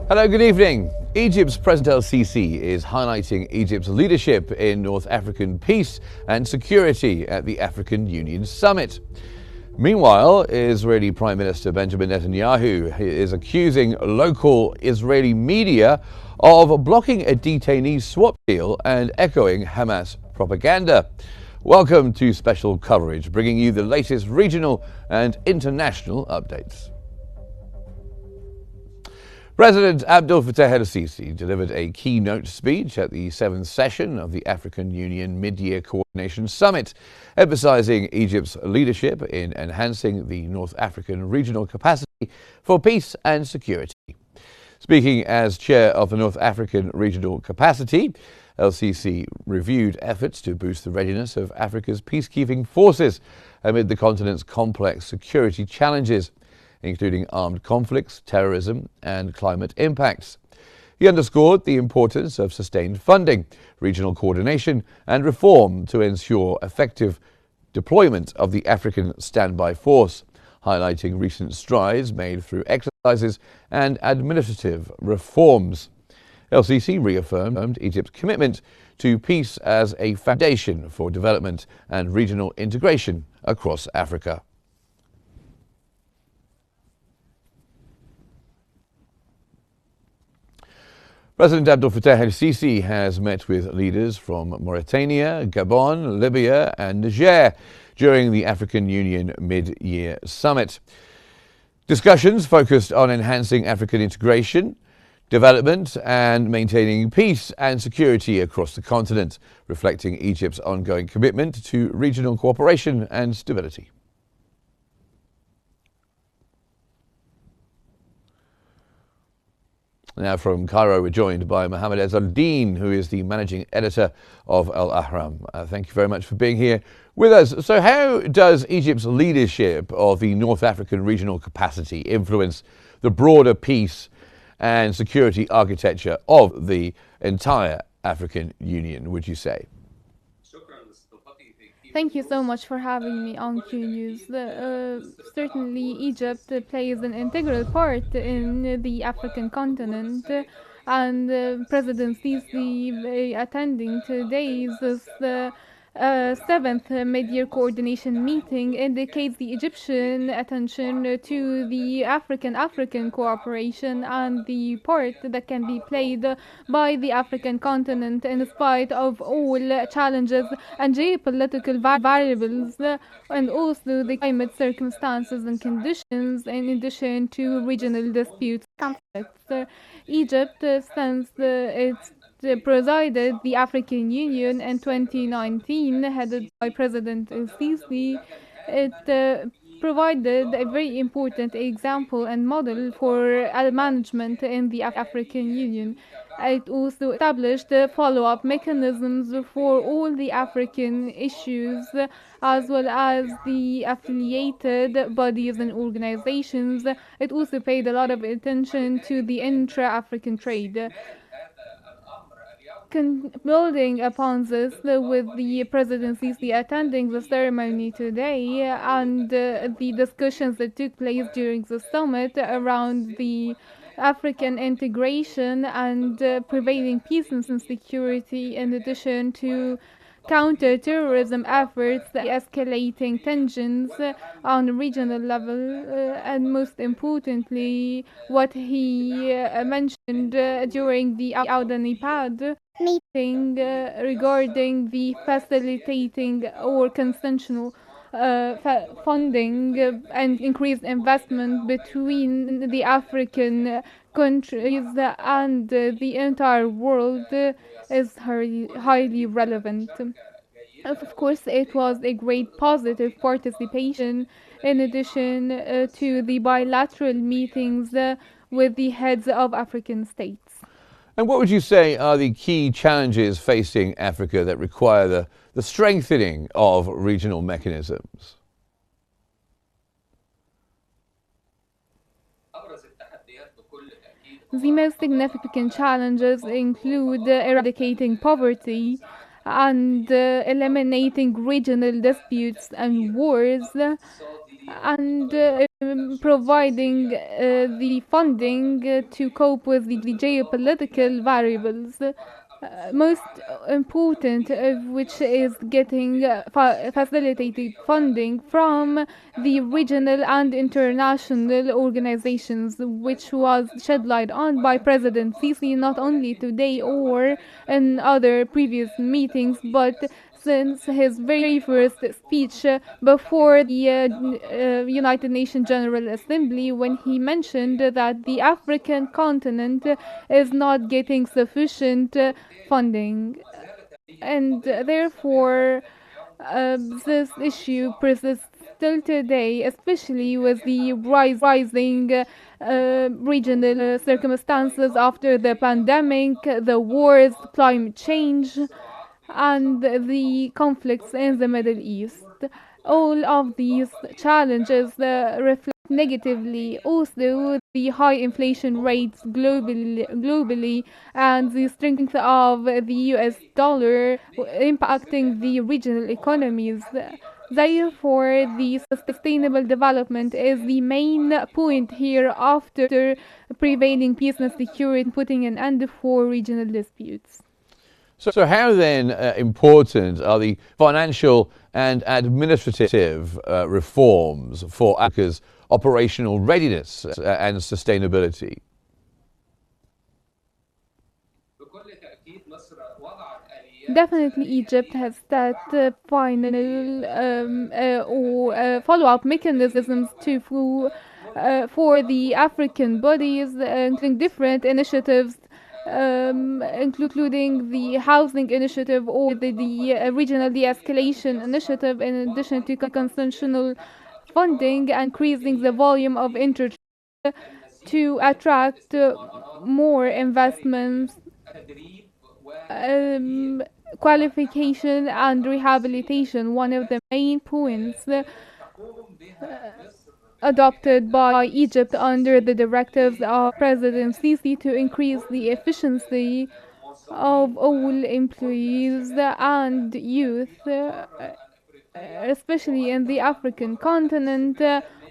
Hello, good evening. Egypt's President El-Sisi is highlighting Egypt's leadership in North African peace and security at the African Union Summit. Meanwhile, Israeli Prime Minister Benjamin Netanyahu is accusing local Israeli media of blocking a detainee swap deal and echoing Hamas propaganda. Welcome to special coverage, bringing you the latest regional and international updates. President Abdel Fattah el-Sisi delivered a keynote speech at the 7th session of the African Union Mid-Year Coordination Summit, emphasizing Egypt's leadership in enhancing the North African regional capacity for peace and security. Speaking as chair of the North African Regional Capacity, El-Sisi reviewed efforts to boost the readiness of Africa's peacekeeping forces amid the continent's complex security challenges, including armed conflicts, terrorism, and climate impacts. He underscored the importance of sustained funding, regional coordination, and reform to ensure effective deployment of the African Standby Force, highlighting recent strides made through exercises and administrative reforms. El-Sisi reaffirmed Egypt's commitment to peace as a foundation for development and regional integration across Africa. President Abdel Fattah el-Sisi has met with leaders from Mauritania, Gabon, Libya and Niger during the African Union Mid-Year Summit. Discussions focused on enhancing African integration, development and maintaining peace and security across the continent, reflecting Egypt's ongoing commitment to regional cooperation and stability. Now from Cairo, we're joined by Mohammed Ezzaldine, who is the managing editor of Al Ahram. Thank you very much for being here with us. So how does Egypt's leadership of the North African regional capacity influence the broader peace and security architecture of the entire African Union, would you say? Thank you so much for having me on Qnews. Certainly, Egypt plays an integral part in the African continent, and President Sisi attending today's seventh mid-year coordination meeting indicates the Egyptian attention to the African cooperation and the part that can be played by the African continent in spite of all challenges and geopolitical variables, and also the climate circumstances and conditions, in addition to regional disputes and conflicts. Egypt, since its presided the African Union in 2019, headed by President El-Sisi. It provided a very important example and model for management in the African Union. It also established follow-up mechanisms for all the African issues, as well as the affiliated bodies and organizations. It also paid a lot of attention to the intra-African trade. Building upon this, with the presidency attending the ceremony today and the discussions that took place during the summit around the African integration and prevailing peace and security, in addition to counter-terrorism efforts, escalating tensions on a regional level, and most importantly, what he mentioned during the Audanipad meeting regarding the facilitating or consensual funding and increased investment between the African countries and the entire world is highly relevant. Of course, it was a great positive participation in addition to the bilateral meetings with the heads of African states. And what would you say are the key challenges facing Africa that require the strengthening of regional mechanisms? The most significant challenges include eradicating poverty and eliminating regional disputes and wars, and providing the funding to cope with the geopolitical variables. Most important of which is getting facilitated funding from the regional and international organizations, which was shed light on by President Sisi not only today or in other previous meetings, but since his very first speech before the United Nations General Assembly, when he mentioned that the African continent is not getting sufficient funding. And therefore, this issue persists still today, especially with the rising regional circumstances after the pandemic, the wars, climate change, and the conflicts in the Middle East. All of these challenges reflect negatively also the high inflation rates globally and the strength of the US dollar impacting the regional economies. Therefore, the sustainable development is the main point here after prevailing peace and security, putting an end for regional disputes. So how then important are the financial and administrative reforms for Africa's operational readiness and sustainability? Definitely, Egypt has set final or follow-up mechanisms for the African bodies, including different initiatives, including the housing initiative or the regional de-escalation initiative, in addition to conventional funding and increasing the volume of interest to attract more investments, qualification and rehabilitation. One of the main points adopted by Egypt under the directives of President Sisi to increase the efficiency of all employees and youth, especially in the African continent.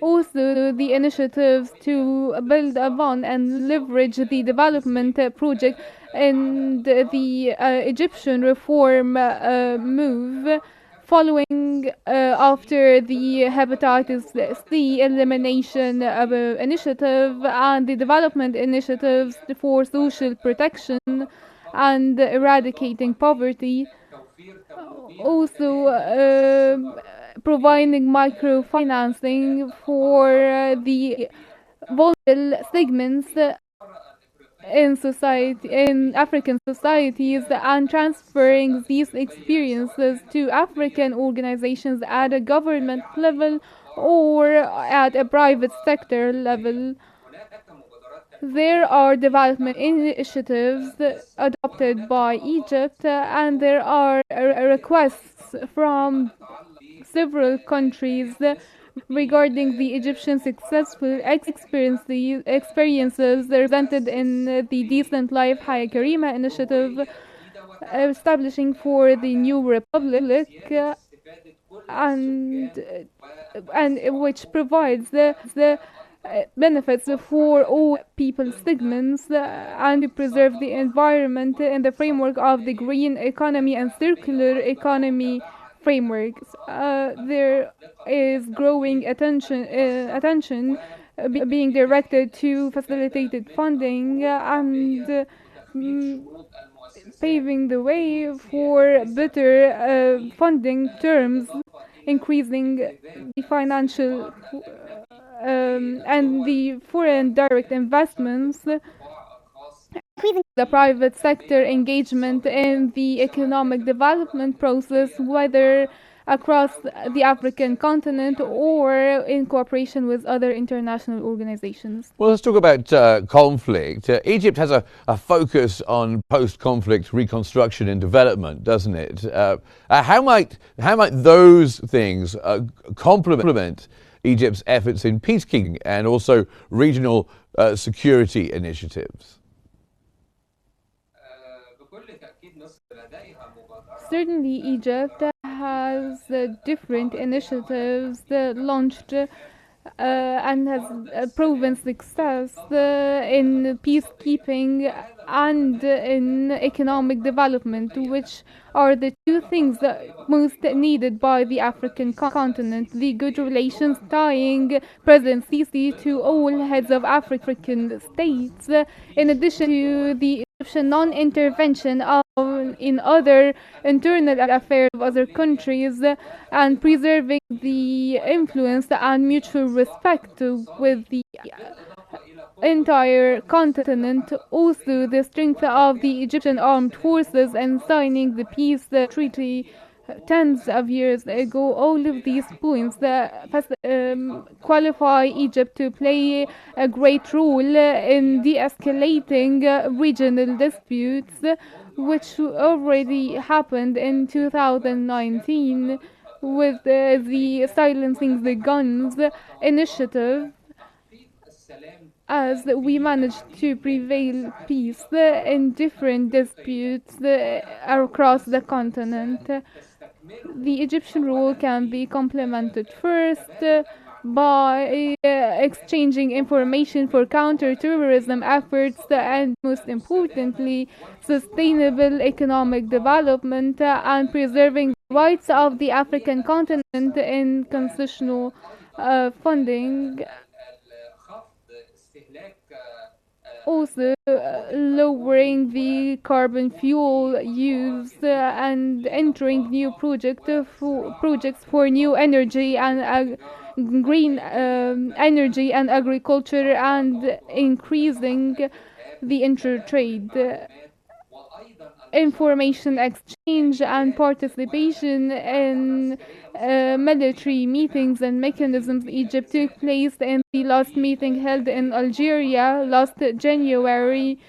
Also, the initiatives to build upon and leverage the development project and the Egyptian reform move following after the hepatitis C elimination initiative and the development initiatives for social protection and eradicating poverty. Also, providing microfinancing for the vulnerable segments in society, in African societies, and transferring these experiences to African organizations at a government level or at a private sector level. There are development initiatives adopted by Egypt, and there are requests from several countries regarding the Egyptian successful experiences presented in the Decent Life Haya Karima initiative, establishing for the new republic, and which provides the benefits for all people segments and to preserve the environment in the framework of the green economy and circular economy frameworks. There is growing attention being directed to facilitated funding and paving the way for better funding terms, increasing the financial and the foreign direct investments, increasing the private sector engagement in the economic development process, whether across the African continent or in cooperation with other international organizations. Well, let's talk about conflict. Egypt has a focus on post-conflict reconstruction and development, doesn't it? How might those things complement Egypt's efforts in peacekeeping and also regional security initiatives? Certainly, Egypt has different initiatives launched and has proven success in peacekeeping and in economic development, which are the two things that most needed by the African continent. The good relations tying President Sisi to all heads of African states, in addition to the Egyptian non-intervention in other internal affairs of other countries, and preserving the influence and mutual respect with the entire continent. Also, the strength of the Egyptian armed forces and signing the peace treaty tens of years ago. All of these points qualify Egypt to play a great role in de-escalating regional disputes, which already happened in 2019 with the Silencing the Guns initiative, as we managed to prevail peace in different disputes across the continent. The Egyptian role can be complemented first by exchanging information for counter-terrorism efforts, and most importantly, sustainable economic development and preserving the rights of the African continent in concessional funding. Also, lowering the carbon fuel use and entering new projects for new energy and green energy and agriculture, and increasing the intertrade. Information exchange and participation in military meetings and mechanisms. Egypt took place in the last meeting held in Algeria last January,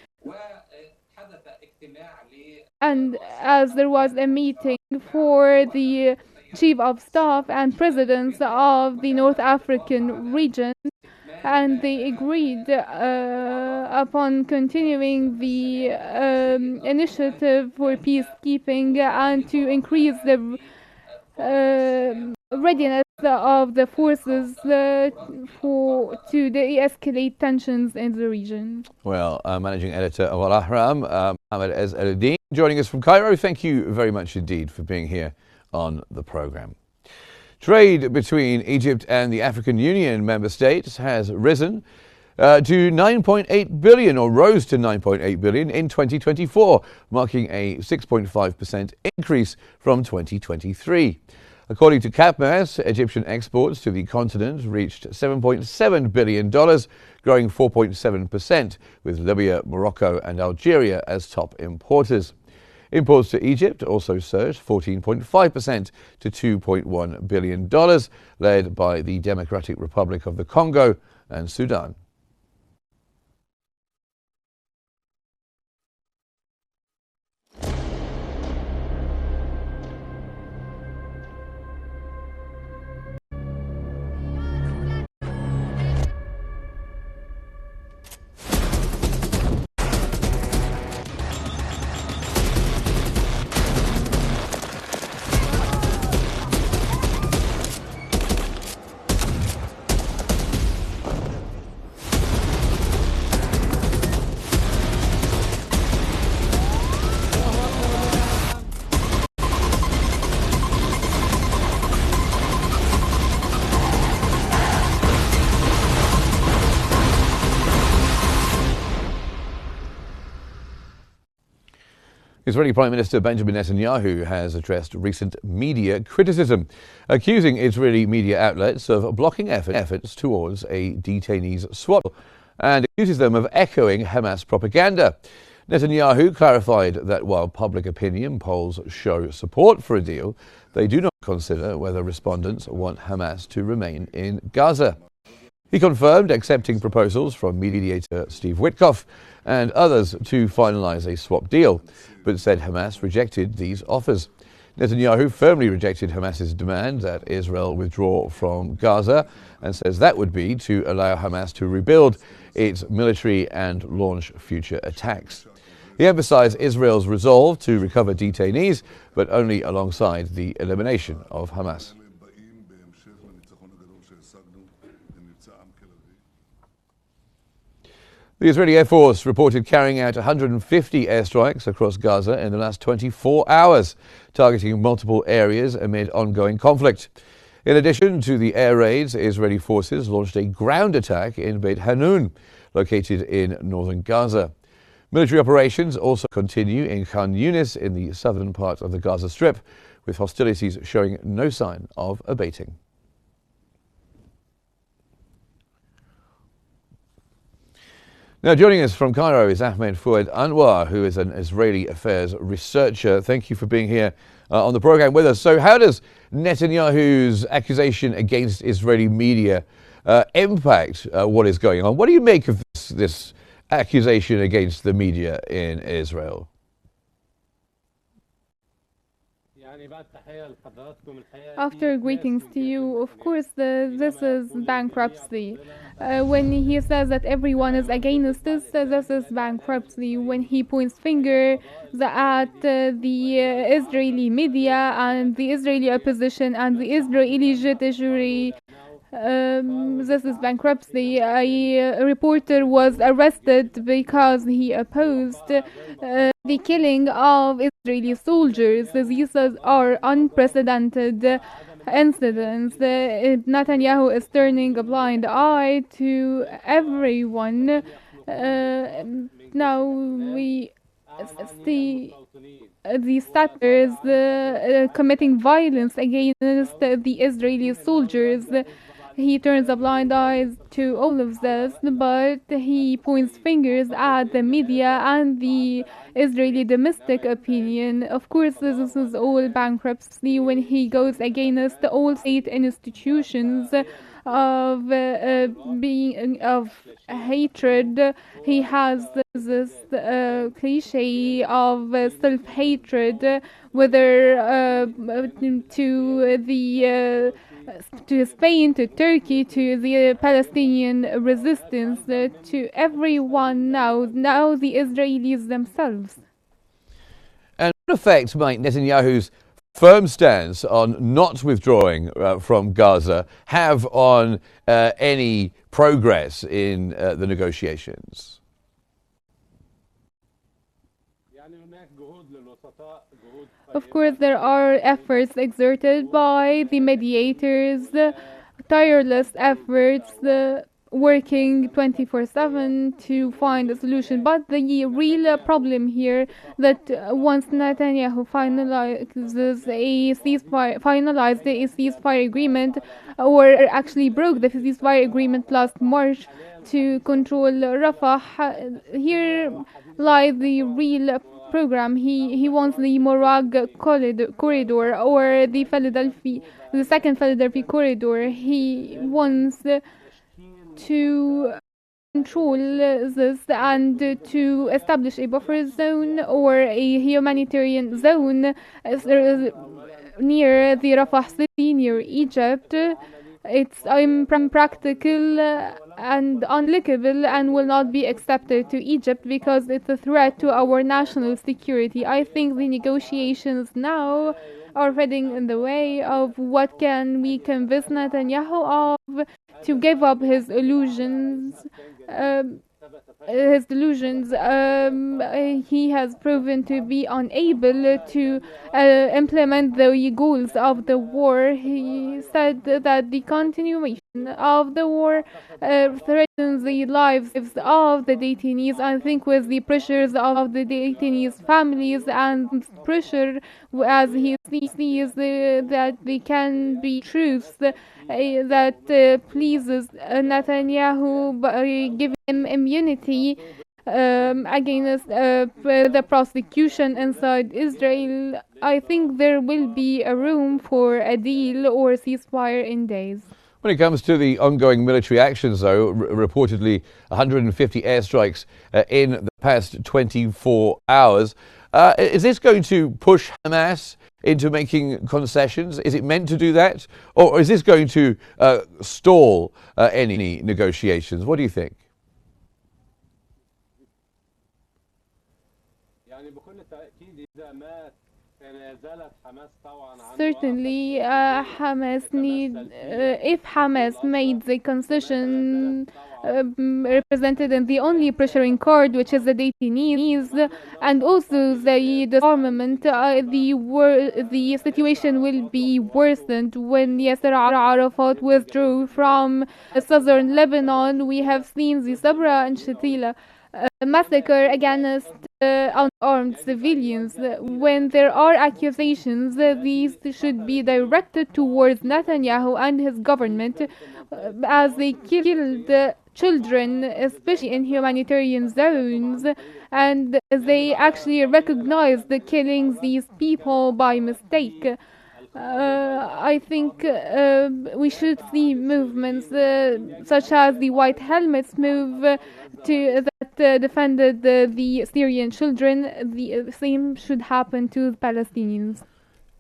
and as there was a meeting for the chief of staff and presidents of the North African region, and they agreed upon continuing the initiative for peacekeeping and to increase the readiness of the forces to de-escalate tensions in the region. Well, Managing Editor of Al Ahram, Mohammed Ez El-Din, joining us from Cairo. Thank you very much indeed for being here on the programme. Trade between Egypt and the African Union member states has risen to 9.8 billion, or rose to 9.8 billion in 2024, marking a 6.5% increase from 2023. According to CAPMAS, Egyptian exports to the continent reached $7.7 billion, growing 4.7%, with Libya, Morocco and Algeria as top importers. Imports to Egypt also surged 14.5% to $2.1 billion, led by the Democratic Republic of the Congo and Sudan. Israeli Prime Minister Benjamin Netanyahu has addressed recent media criticism, accusing Israeli media outlets of blocking efforts towards a detainees swap, and accuses them of echoing Hamas propaganda. Netanyahu clarified that while public opinion polls show support for a deal, they do not consider whether respondents want Hamas to remain in Gaza. He confirmed accepting proposals from mediator Steve Witkoff and others to finalize a swap deal, but said Hamas rejected these offers. Netanyahu firmly rejected Hamas's demand that Israel withdraw from Gaza, and says that would be to allow Hamas to rebuild its military and launch future attacks. He emphasized Israel's resolve to recover detainees, but only alongside the elimination of Hamas. The Israeli Air Force reported carrying out 150 airstrikes across Gaza in the last 24 hours, targeting multiple areas amid ongoing conflict. In addition to the air raids, Israeli forces launched a ground attack in Beit Hanun, located in northern Gaza. Military operations also continue in Khan Yunis in the southern part of the Gaza Strip, with hostilities showing no sign of abating. Now, joining us from Cairo is Ahmed Fouad Anwar, who is an Israeli affairs researcher. Thank you for being here on the program with us. So how does Netanyahu's accusation against Israeli media impact what is going on? What do you make of this accusation against the media in Israel? After greetings to you, of course, this is bankruptcy. When he says that everyone is against this is bankruptcy. When he points fingers at the Israeli media and the Israeli opposition and the Israeli judiciary, this is bankruptcy. A reporter was arrested because he opposed the killing of Israeli soldiers. These are unprecedented incidents. Netanyahu is turning a blind eye to everyone. Now we see the staters committing violence against the Israeli soldiers. He turns a blind eye to all of this, but he points fingers at the media and the Israeli domestic opinion. Of course, this is all bankruptcy when he goes against all state institutions of being of hatred. He has this cliche of self-hatred, whether to Spain, to Turkey, to the Palestinian resistance, to everyone now the Israelis themselves. And what effect might Netanyahu's firm stance on not withdrawing from Gaza have on any progress in the negotiations? Of course, there are efforts exerted by the mediators, tireless efforts, working 24/7 to find a solution. But the real problem here that once Netanyahu finalized a ceasefire agreement, or actually broke the ceasefire agreement last March to control Rafah, here lies the real program. He wants the Morag corridor, or the second Philadelphia corridor. He wants to control this and to establish a buffer zone or a humanitarian zone near the Rafah city, near Egypt. It's impractical and unlikable and will not be accepted to Egypt because it's a threat to our national security. I think the negotiations now are heading in the way of what can we convince Netanyahu of to give up his illusions. He has proven to be unable to implement the goals of the war. He said that the continuation of the war threatens the lives of the detainees. I think with the pressures of the detainees' families and pressure as he sees that there can be truths that pleases Netanyahu by giving him immunity against the prosecution inside Israel. I think there will be a room for a deal or ceasefire in days. When it comes to the ongoing military actions, though, reportedly 150 airstrikes in the past 24 hours, is this going to push Hamas into making concessions? Is it meant to do that? Or is this going to stall any negotiations? What do you think? Certainly, Hamas if Hamas made the concession represented in the only pressuring card, which is the detainees, and also the disarmament, the situation will be worsened when Yasser Arafat withdrew from southern Lebanon. We have seen the Sabra and Shatila massacre against unarmed civilians. When there are accusations, these should be directed towards Netanyahu and his government, as they killed children, especially in humanitarian zones, and they actually recognize the killings these people by mistake. I think we should see movements such as the White Helmets move that defended the Syrian children. The same should happen to the Palestinians.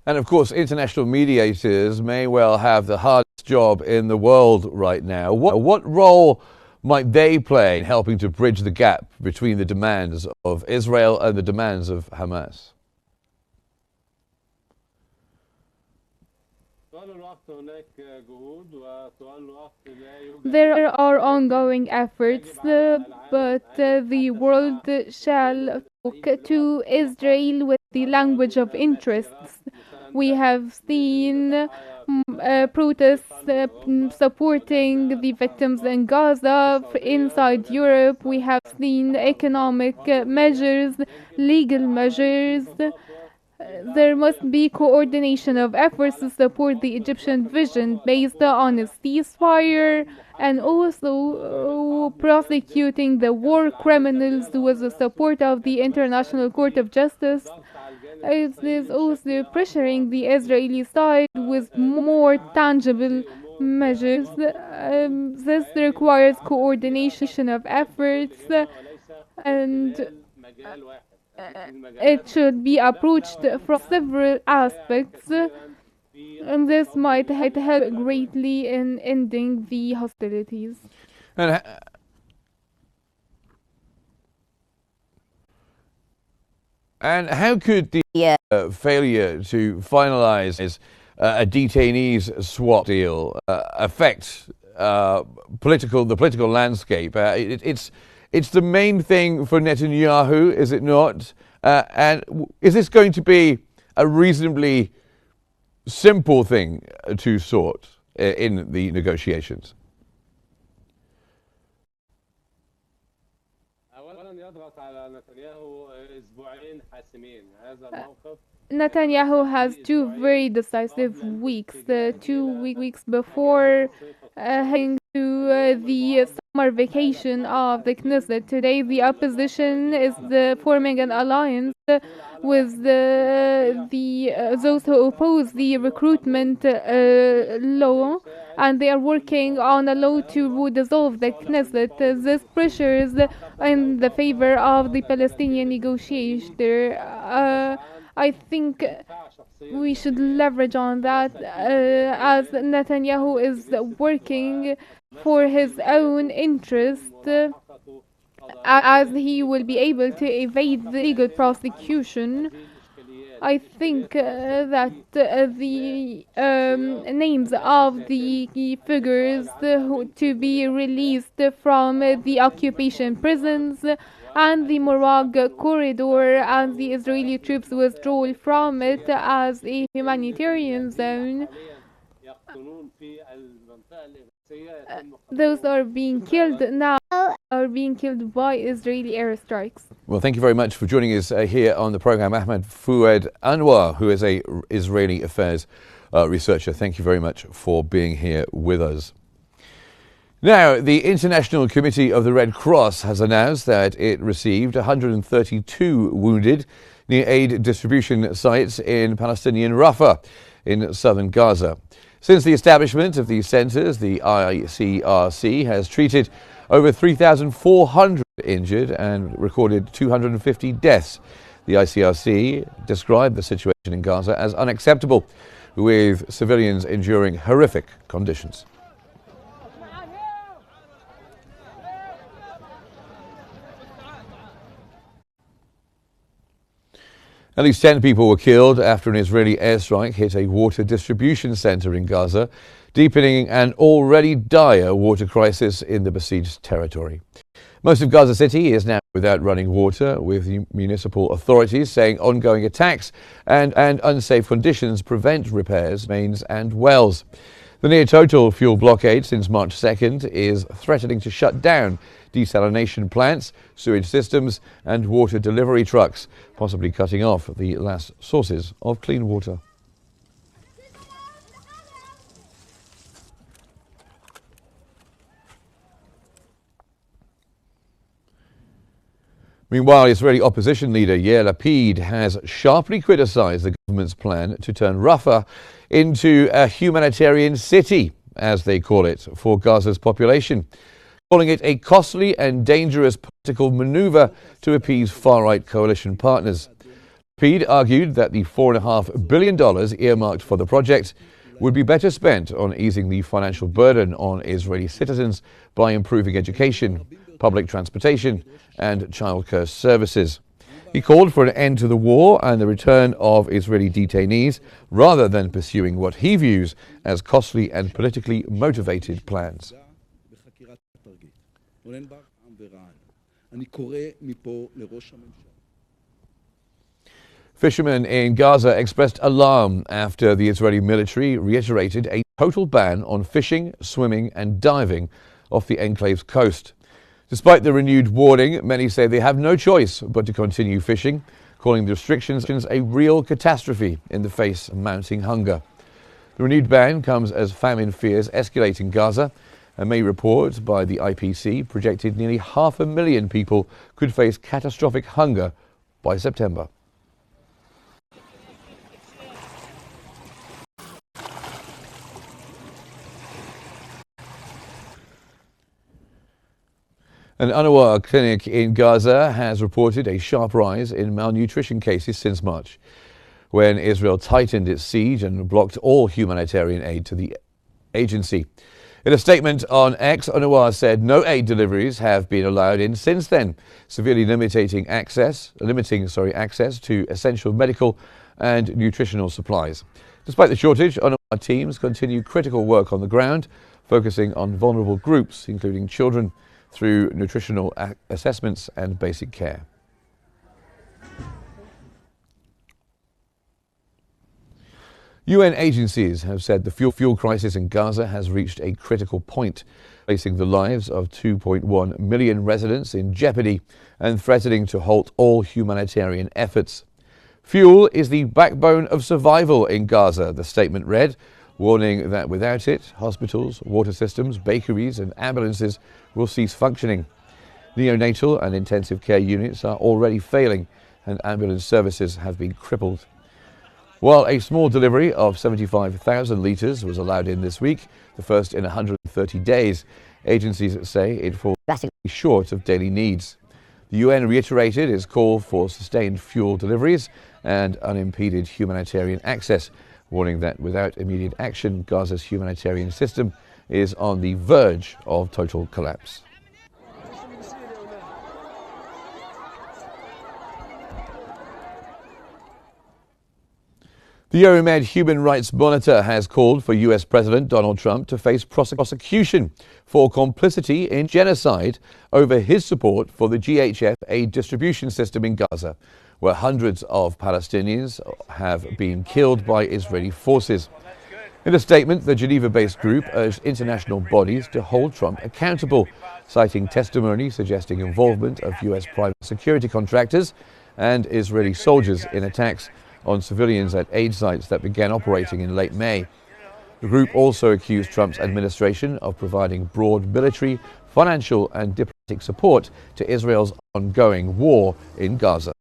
And of course, international mediators may well have the hardest job in the world right now. What role might they play in helping to bridge the gap between the demands of Israel and the demands of Hamas? There are ongoing efforts, but the world shall talk to Israel with the language of interests. We have seen protests supporting the victims in Gaza. Inside Europe, we have seen economic measures, legal measures. There must be coordination of efforts to support the Egyptian vision based on a ceasefire, and also prosecuting the war criminals with the support of the International Court of Justice. It is also pressuring the Israeli side with more tangible measures. This requires coordination of efforts, and it should be approached from several aspects, and this might help greatly in ending the hostilities. And how could the failure to finalize a detainees swap deal affect the political landscape? It's the main thing for Netanyahu, is it not? And is this going to be a reasonably simple thing to sort in the negotiations? Netanyahu has two very decisive weeks. 2 weeks before heading to the summer vacation of the Knesset. Today, the opposition is forming an alliance with those who oppose the recruitment law, and they are working on a law to dissolve the Knesset. This pressure is in the favor of the Palestinian negotiator. I think we should leverage on that, as Netanyahu is working for his own interest, as he will be able to evade the legal prosecution. I think that the names of the figures to be released from the occupation prisons and the Morag corridor and the Israeli troops withdrawal from it as a humanitarian zone, those are being killed now, are being killed by Israeli airstrikes. Well, thank you very much for joining us here on the program, Ahmed Fouad Anwar, who is a Israeli affairs researcher. Thank you very much for being here with us. Now, the International Committee of the Red Cross has announced that it received 132 wounded near aid distribution sites in Palestinian Rafah in southern Gaza. Since the establishment of these centres, the ICRC has treated over 3,400 injured and recorded 250 deaths. The ICRC described the situation in Gaza as unacceptable, with civilians enduring horrific conditions. At least 10 people were killed after an Israeli airstrike hit a water distribution center in Gaza, deepening an already dire water crisis in the besieged territory. Most of Gaza City is now without running water, with municipal authorities saying ongoing attacks and unsafe conditions prevent repairs, mains and wells. The near-total fuel blockade since March 2nd is threatening to shut down desalination plants, sewage systems and water delivery trucks, possibly cutting off the last sources of clean water. Meanwhile, Israeli opposition leader Yair Lapid has sharply criticized the government's plan to turn Rafah into a humanitarian city, as they call it, for Gaza's population, calling it a costly and dangerous political maneuver to appease far-right coalition partners. Lapid argued that the $4.5 billion earmarked for the project would be better spent on easing the financial burden on Israeli citizens by improving education, public transportation and childcare services. He called for an end to the war and the return of Israeli detainees rather than pursuing what he views as costly and politically motivated plans. Fishermen in Gaza expressed alarm after the Israeli military reiterated a total ban on fishing, swimming and diving off the enclave's coast. Despite the renewed warning, many say they have no choice but to continue fishing, calling the restrictions a real catastrophe in the face of mounting hunger. The renewed ban comes as famine fears escalate in Gaza. A May report by the IPC projected nearly 500,000 people could face catastrophic hunger by September. An Anwar clinic in Gaza has reported a sharp rise in malnutrition cases since March, when Israel tightened its siege and blocked all humanitarian aid to the agency. In a statement on X, Anwar said no aid deliveries have been allowed in since then, severely limiting access to essential medical and nutritional supplies. Despite the shortage, Anwar teams continue critical work on the ground, focusing on vulnerable groups, including children, through nutritional assessments and basic care. UN agencies have said the fuel crisis in Gaza has reached a critical point, placing the lives of 2.1 million residents in jeopardy and threatening to halt all humanitarian efforts. Fuel is the backbone of survival in Gaza, the statement read, warning that without it, hospitals, water systems, bakeries and ambulances will cease functioning. Neonatal and intensive care units are already failing and ambulance services have been crippled. While a small delivery of 75,000 litres was allowed in this week, the first in 130 days, agencies say it falls drastically short of daily needs. The UN reiterated its call for sustained fuel deliveries and unimpeded humanitarian access, warning that without immediate action, Gaza's humanitarian system is on the verge of total collapse. The Euromed Human Rights Monitor has called for US President Donald Trump to face prosecution for complicity in genocide over his support for the GHF aid distribution system in Gaza, where hundreds of Palestinians have been killed by Israeli forces. In a statement, the Geneva-based group urged international bodies to hold Trump accountable, citing testimony suggesting involvement of US private security contractors and Israeli soldiers in attacks on civilians at aid sites that began operating in late May. The group also accused Trump's administration of providing broad military, financial and diplomatic support to Israel's ongoing war in Gaza.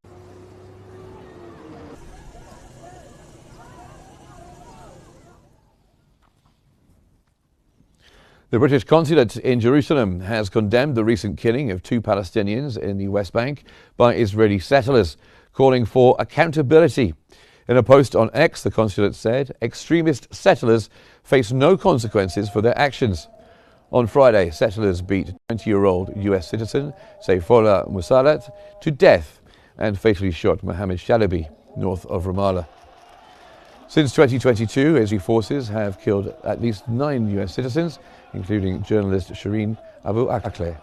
The British consulate in Jerusalem has condemned the recent killing of 2 Palestinians in the West Bank by Israeli settlers, calling for accountability. In a post on X, the consulate said extremist settlers face no consequences for their actions. On Friday, settlers beat 20-year-old US citizen Sayfullah Musalat to death and fatally shot Mohammed Shalabi. north of Ramallah. Since 2022, Israeli forces have killed at least 9 US citizens, including journalist Shireen Abu Akleh.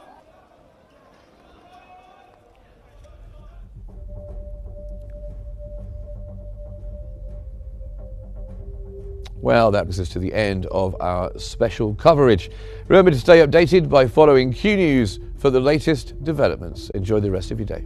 Well, that brings us to the end of our special coverage. Remember to stay updated by following Q News for the latest developments. Enjoy the rest of your day.